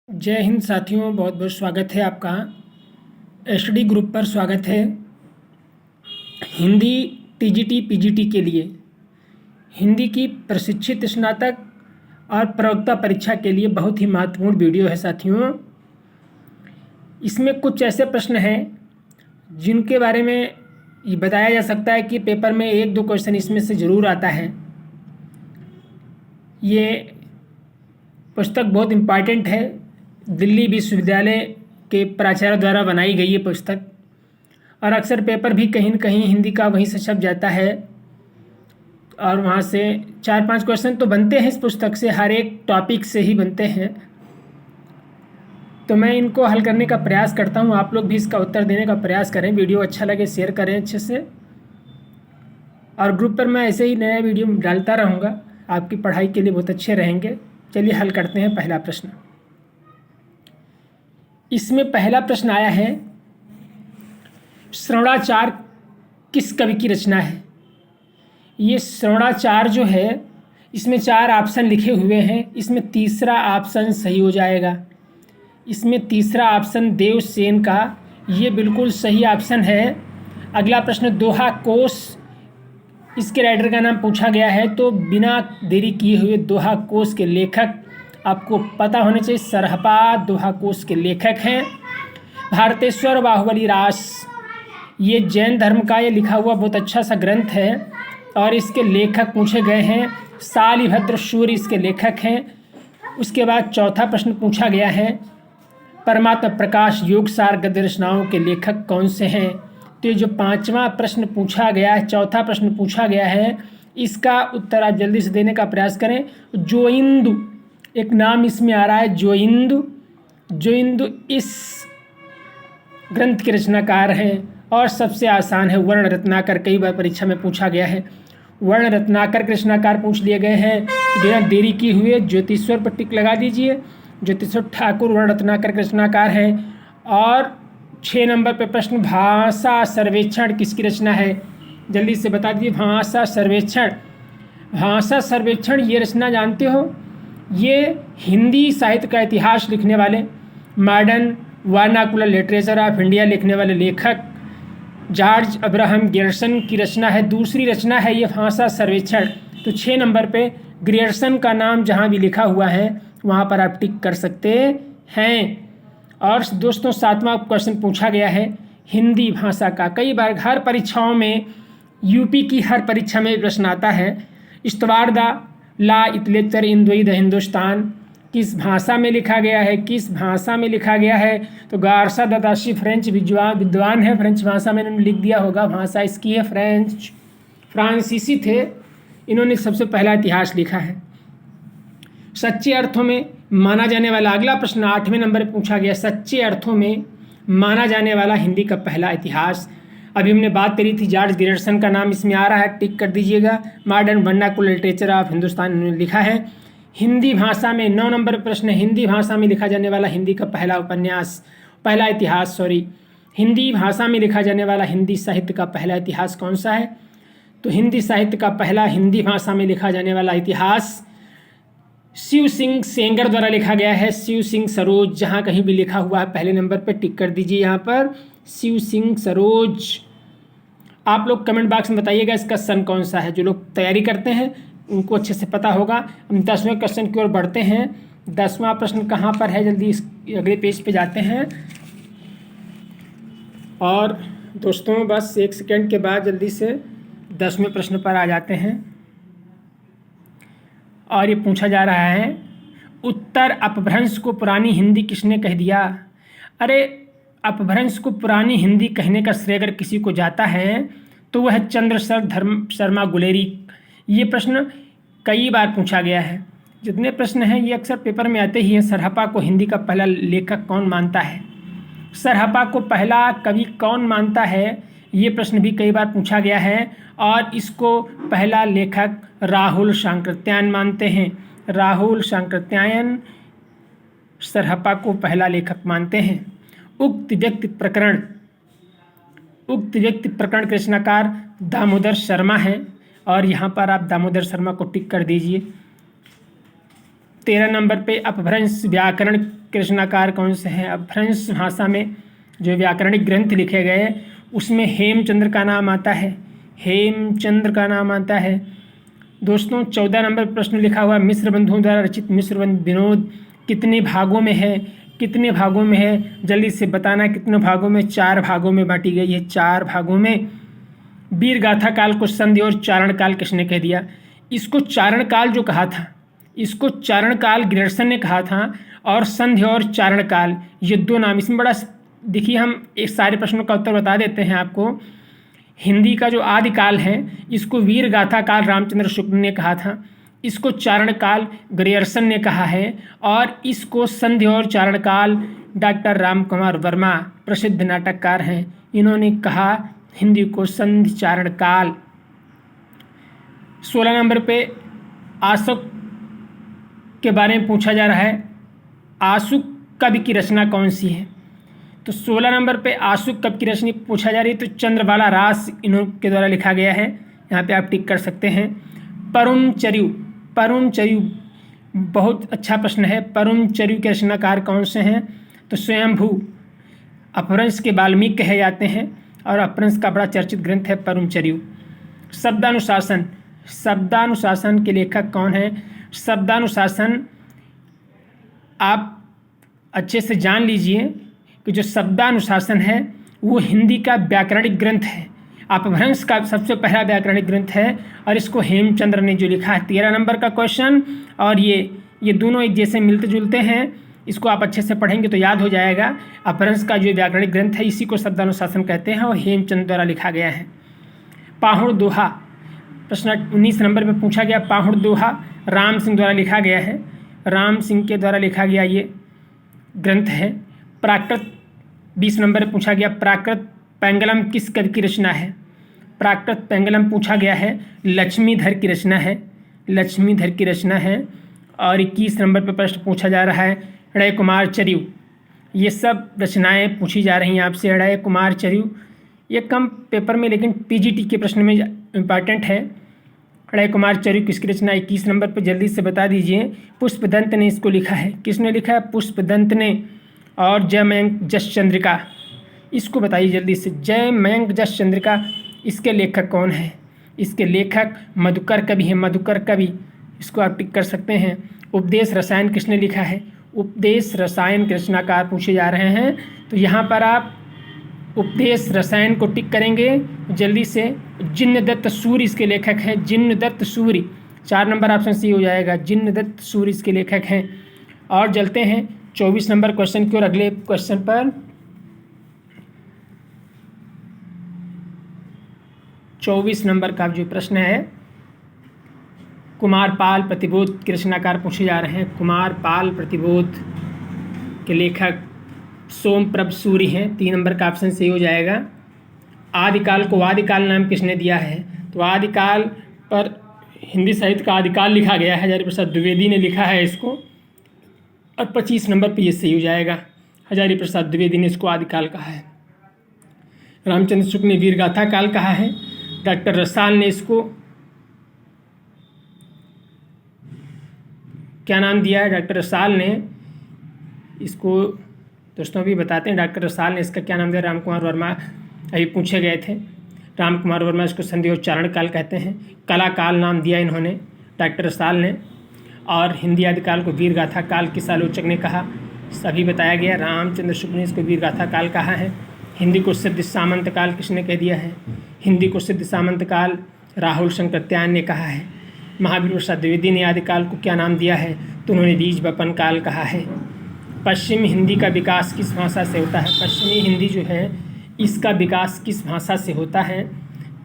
जय हिंद साथियों, बहुत बहुत स्वागत है आपका। एसडी ग्रुप पर स्वागत है। हिंदी टीजीटी पीजीटी के लिए हिंदी की प्रशिक्षित स्नातक और प्रवक्ता परीक्षा के लिए बहुत ही महत्वपूर्ण वीडियो है साथियों। इसमें कुछ ऐसे प्रश्न हैं जिनके बारे में ये बताया जा सकता है कि पेपर में एक दो क्वेश्चन इसमें से ज़रूर आता है। ये पुस्तक बहुत इम्पॉर्टेंट है। दिल्ली विश्वविद्यालय के प्राचार्य द्वारा बनाई गई ये पुस्तक, और अक्सर पेपर भी कहीं न कहीं हिंदी का वहीं से छप जाता है और वहाँ से 4-5 क्वेश्चन तो बनते हैं इस पुस्तक से, हर एक टॉपिक से ही बनते हैं। तो मैं इनको हल करने का प्रयास करता हूँ, आप लोग भी इसका उत्तर देने का प्रयास करें। वीडियो अच्छा लगे शेयर करें अच्छे से, और ग्रुप पर मैं ऐसे ही नया वीडियो डालता रहूँगा, आपकी पढ़ाई के लिए बहुत अच्छे रहेंगे। चलिए हल करते हैं पहला प्रश्न। इसमें पहला प्रश्न आया है, श्रवणाचार किस कवि की रचना है। ये श्रवणाचार जो है, इसमें 4 ऑप्शन लिखे हुए हैं। इसमें तीसरा ऑप्शन सही हो जाएगा। इसमें तीसरा ऑप्शन देवसेन का ये बिल्कुल सही ऑप्शन है। अगला प्रश्न, दोहा कोश इसके राइटर का नाम पूछा गया है, तो बिना देरी किए हुए दोहा कोश के लेखक आपको पता होने चाहिए। सरहपा दोहा कोश के लेखक हैं। भारतेश्वर बाहुबली रास, ये जैन धर्म का ये लिखा हुआ बहुत अच्छा सा ग्रंथ है, और इसके लेखक पूछे गए हैं। शालिभद्र सूर्य इसके लेखक हैं। उसके बाद चौथा प्रश्न पूछा गया है, परमात्मा प्रकाश योगसार गद्य रचनाओं के लेखक कौन से हैं। तो ये जो 5वां प्रश्न पूछा गया है, चौथा प्रश्न पूछा गया है, इसका उत्तर आप जल्दी से देने का प्रयास करें। जोइंदु एक नाम इसमें आ रहा है, जोइंदु इस ग्रंथ के रचनाकार हैं। और सबसे आसान है वर्ण रत्नाकर, कई बार परीक्षा में पूछा गया है। वर्ण रत्नाकर के रचनाकार पूछ लिए गए हैं। बिना देरी किए हुए ज्योतिश्वर पर टिक लगा दीजिए। ज्योतिश्वर ठाकुर वर्ण रत्नाकर के रचनाकार हैं। और 6 नंबर पर प्रश्न, भाषा सर्वेक्षण किसकी रचना है। जल्दी से बता दीजिए। भाषा सर्वेक्षण ये रचना जानते हो, ये हिंदी साहित्य का इतिहास लिखने वाले, modern vernacular literature of India लिखने वाले लेखक जॉर्ज अब्राहम ग्रियर्सन की रचना है। दूसरी रचना है ये भाषा सर्वेक्षण। तो 6 नंबर पे ग्रियर्सन का नाम जहाँ भी लिखा हुआ है वहाँ पर आप टिक कर सकते हैं। और दोस्तों 7वां क्वेश्चन पूछा गया है हिंदी भाषा का। कई बार हर परीक्षाओं में, यूपी की हर परीक्षा में प्रश्न आता है, इस्तवार द ला इतलेचर इन द हिंदुस्तान किस भाषा में लिखा गया है, किस भाषा में लिखा गया है। तो गार्सा ददाशी फ्रेंच विद्वान है, फ्रेंच भाषा में इन्होंने लिख दिया होगा। भाषा इसकी है फ्रांसीसी थे, इन्होंने सबसे पहला इतिहास लिखा है। सच्चे अर्थों में माना जाने वाला, अगला प्रश्न 8वें नंबर पर पूछा गया, सच्चे अर्थों में माना जाने वाला हिंदी का पहला इतिहास। अभी हमने बात करी थी, जॉर्ज ग्रियर्सन का नाम इसमें आ रहा है, टिक कर दीजिएगा। Modern vernacular literature of Hindustan इन्होंने लिखा है। हिंदी भाषा में 9 नंबर प्रश्न, हिंदी भाषा में लिखा जाने वाला हिंदी का पहला इतिहास हिंदी भाषा में लिखा जाने वाला हिंदी साहित्य का पहला इतिहास कौन सा है। तो हिंदी साहित्य का पहला हिंदी भाषा में लिखा जाने वाला इतिहास शिव सिंह सेंगर द्वारा लिखा गया है। शिव सिंह सरोज, जहाँ कहीं भी लिखा हुआ है पहले नंबर पर टिक कर दीजिए। यहाँ पर शिव सिंह सरोज। आप लोग कमेंट बॉक्स में बताइएगा इसका सन कौन सा है। जो लोग तैयारी करते हैं उनको अच्छे से पता होगा। हम 10वें क्वेश्चन की ओर बढ़ते हैं। 10वां प्रश्न कहाँ पर है, जल्दी इस अगले पेज पे जाते हैं। और दोस्तों बस 1 सेकेंड के बाद जल्दी से 10वें प्रश्न पर आ जाते हैं। और ये पूछा जा रहा है, उत्तर अपभ्रंश को पुरानी हिंदी किसने कह दिया। अरे अपभ्रंश को पुरानी हिंदी कहने का श्रेय अगर किसी को जाता है तो वह चंद्रशेखर शर्मा गुलेरी। ये प्रश्न कई बार पूछा गया है। जितने प्रश्न हैं ये अक्सर पेपर में आते ही हैं। सरहपा को हिंदी का पहला लेखक कौन मानता है, सरहपा को पहला कवि कौन मानता है, ये प्रश्न भी कई बार पूछा गया है। और इसको पहला लेखक राहुल सांकृत्यायन मानते हैं। राहुल सांकृत्यायन सरहपा को पहला लेखक मानते हैं। उक्त व्यक्ति प्रकरण के रचनाकार दामोदर शर्मा हैं, और यहाँ पर आप दामोदर शर्मा को टिक कर दीजिए। 13 नंबर पे अपभ्रंश व्याकरण के रचनाकार कौन से हैं? अपभ्रंश भाषा में जो व्याकरणिक ग्रंथ लिखे गए उसमें हेमचंद्र का नाम आता है, हेमचंद्र का नाम आता है। दोस्तों 14 नंबर प्रश्न लिखा हुआ मिश्र बंधुओं द्वारा रचित मिश्र विनोद कितने भागों में है? कितने भागों में है जल्दी से बताना, कितने भागों में? 4 भागों में बांटी गई है, 4 भागों में। वीर गाथा काल को संधि और चारण काल किसने कह दिया? इसको चारण काल जो कहा था, इसको चारण काल ग्रियर्सन ने कहा था, और संधि और चारण काल ये 2 नाम। इसमें बड़ा देखिए, हम एक सारे प्रश्नों का उत्तर बता देते हैं आपको। हिंदी का जो आदिकाल है इसको वीर गाथा काल रामचंद्र शुक्ल ने कहा था, इसको चारण काल ग्रियर्सन ने कहा है, और इसको संधि और चारण काल डॉक्टर राम कुमार वर्मा प्रसिद्ध नाटककार हैं, इन्होंने कहा हिंदी को संधि चारण काल। 16 नंबर पे आशुक के बारे में पूछा जा रहा है, आशुक कवि की रचना कौन सी है? तो 16 नंबर पे आशुक कवि की रचना पूछा जा रही है, तो चंद्रबाला रास इनके द्वारा लिखा गया है, यहाँ पे आप टिक कर सकते हैं। परुमचर्यु, परुमचर्यु बहुत अच्छा प्रश्न है। परुमचर्यु के रचनाकार कौन से हैं? तो स्वयंभू अपभ्रंश के वाल्मीकि कहे जाते हैं, और अपभ्रंश का बड़ा चर्चित ग्रंथ है परुमचर्यु। शब्दानुशासन, शब्दानुशासन के लेखक कौन है? शब्दानुशासन आप अच्छे से जान लीजिए कि जो शब्दानुशासन है वो हिंदी का व्याकरणिक ग्रंथ है, अपभ्रंश का सबसे पहला व्याकरणिक ग्रंथ है, और इसको हेमचंद्र ने जो लिखा है। 13 नंबर का क्वेश्चन, और ये दोनों एक जैसे मिलते जुलते हैं, इसको आप अच्छे से पढ़ेंगे तो याद हो जाएगा। अपभ्रंश का जो व्याकरणिक ग्रंथ है इसी को शब्दानुशासन कहते हैं, और हेमचंद्र द्वारा लिखा गया है। पाहुड़ दोहा प्रश्न 19 नंबर में पूछा गया, पाहुड़ दोहा राम सिंह द्वारा लिखा गया है, राम सिंह के द्वारा लिखा गया ये ग्रंथ है। प्राकृत 20 नंबर में पूछा गया, प्राकृत पेंगलम किस कवि की रचना है? प्राकृत पेंगलम पूछा गया है, लक्ष्मीधर की रचना है, लक्ष्मीधर की रचना है। और 21 नंबर पर प्रश्न पूछा जा रहा है, ऋण कुमार चर्यु, ये सब रचनाएं पूछी जा रही हैं आपसे। ऋण कुमार चर्यु ये कम पेपर में लेकिन पीजीटी के प्रश्न में इम्पॉर्टेंट है। ऋण कुमार चर्यु किसकी रचना? 21 नंबर पर जल्दी से बता दीजिए। पुष्पदंत ने इसको लिखा है, किसने लिखा है? पुष्पदंत ने। और जयमयंक जस चंद्रिका, इसको बताइए जल्दी से, जयमयंक जस चंद्रिका इसके लेखक कौन है? इसके लेखक मधुकर कवि है, मधुकर कवि, इसको आप टिक कर सकते हैं। उपदेश रसायन किसने लिखा है? उपदेश रसायन के रचनाकार पूछे जा रहे हैं, तो यहाँ पर आप उपदेश रसायन को टिक करेंगे जल्दी से। जिन्नदत्त सूर्य इसके लेखक हैं, जिन्नदत्त सूर्य, 4 नंबर ऑप्शन सी हो जाएगा, जिन्नदत्त सूर्य इसके लेखक हैं। और चलते हैं 24 नंबर क्वेश्चन की ओर, अगले क्वेश्चन पर। 24 नंबर का जो प्रश्न है, कुमारपाल प्रतिबोध के रचनाकार पूछे जा रहे हैं। कुमारपाल प्रतिबोध के लेखक सोमप्रभ सूरी हैं, 3 नंबर का ऑप्शन सही हो जाएगा। आदिकाल को आदिकाल नाम किसने दिया है? तो आदिकाल पर हिंदी साहित्य का आदिकाल लिखा गया है, हजारी प्रसाद द्विवेदी ने लिखा है इसको, और 25 नंबर पर ये सही हो जाएगा। हजारी प्रसाद द्विवेदी ने इसको आदिकाल कहा है। रामचंद्र शुक्ल ने वीरगाथा काल कहा है। डॉक्टर रसाल ने इसको क्या नाम दिया है? डॉक्टर रसाल ने इसको, दोस्तों अभी बताते हैं डॉक्टर रसाल ने इसका क्या नाम दिया। राम कुमार वर्मा अभी पूछे गए थे, राम कुमार वर्मा इसको संधि और चारण काल कहते हैं। कला काल नाम दिया इन्होंने डॉक्टर रसाल ने, और हिंदी आदिकाल को वीरगाथा काल किस आलोचक ने कहा? सभी बताया गया। रामचंद्र शुक्ल ने इसको वीरगाथा काल कहा है। हिंदी को सिद्ध सामंत काल किसने कह दिया है? हिंदी को सिद्ध सामंत काल राहुल शंकर त्यान ने कहा है। महावीर प्रसाद द्विवेदी ने आदिकाल को क्या नाम दिया है? तो उन्होंने बीज बपन काल कहा है। पश्चिम हिंदी का विकास किस भाषा से होता है? पश्चिमी हिंदी जो है इसका विकास किस भाषा से होता है?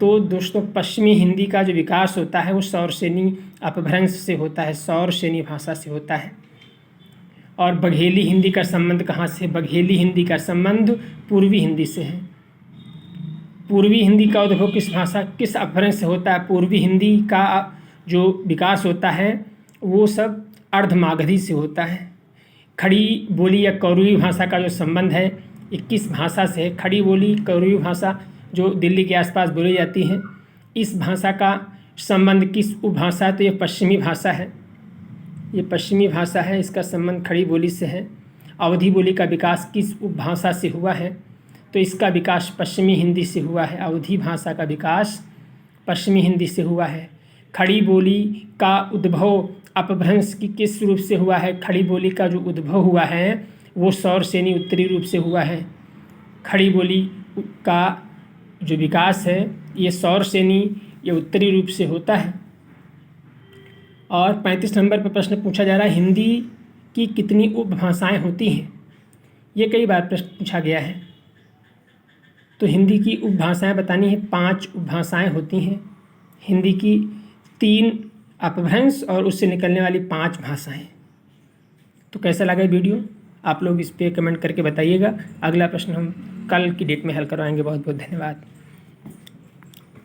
तो दोस्तों पश्चिमी हिंदी का जो विकास होता है वो सौरसेनी अपभ्रंश से होता है, सौरसेनी भाषा से होता है। और बघेली हिंदी का संबंध कहाँ से? बघेली हिंदी का संबंध पूर्वी हिंदी से है। पूर्वी हिंदी का उद्भव किस भाषा, किस अपभ्रंश से होता है? पूर्वी हिंदी का जो विकास होता है वो सब अर्धमागधी से होता है। खड़ी बोली या कौरवी भाषा का जो संबंध है ये किस भाषा से है? खड़ी बोली कौरवी भाषा जो दिल्ली के आसपास बोली जाती है, इस भाषा का संबंध किस उपभाषा है? तो ये पश्चिमी भाषा है। ये पश्चिमी भाषा है, इसका संबंध खड़ी बोली से है। अवधी बोली का विकास किस उपभाषा से हुआ है? तो इसका विकास पश्चिमी हिंदी से हुआ है। अवधी भाषा का विकास पश्चिमी हिंदी से हुआ है। खड़ी बोली का उद्भव अपभ्रंश की किस रूप से हुआ है? खड़ी बोली का जो उद्भव हुआ है वो सौर सेनी उत्तरी रूप से हुआ है। खड़ी बोली का जो विकास है ये सौर सेनी ये उत्तरी रूप से होता है। और 35 नंबर पर प्रश्न पूछा जा रहा है, हिंदी की कितनी उपभाषाएं होती हैं? ये कई बार प्रश्न पूछा गया है। तो हिंदी की उपभाषाएं बतानी है, 5 उपभाषाएं होती हैं हिंदी की, 3 अपभ्रंश और उससे निकलने वाली 5 भाषाएं। तो कैसा लगा वीडियो? आप लोग इस पर कमेंट करके बताइएगा। अगला प्रश्न हम कल की डेट में हल करवाएंगे। बहुत बहुत धन्यवाद।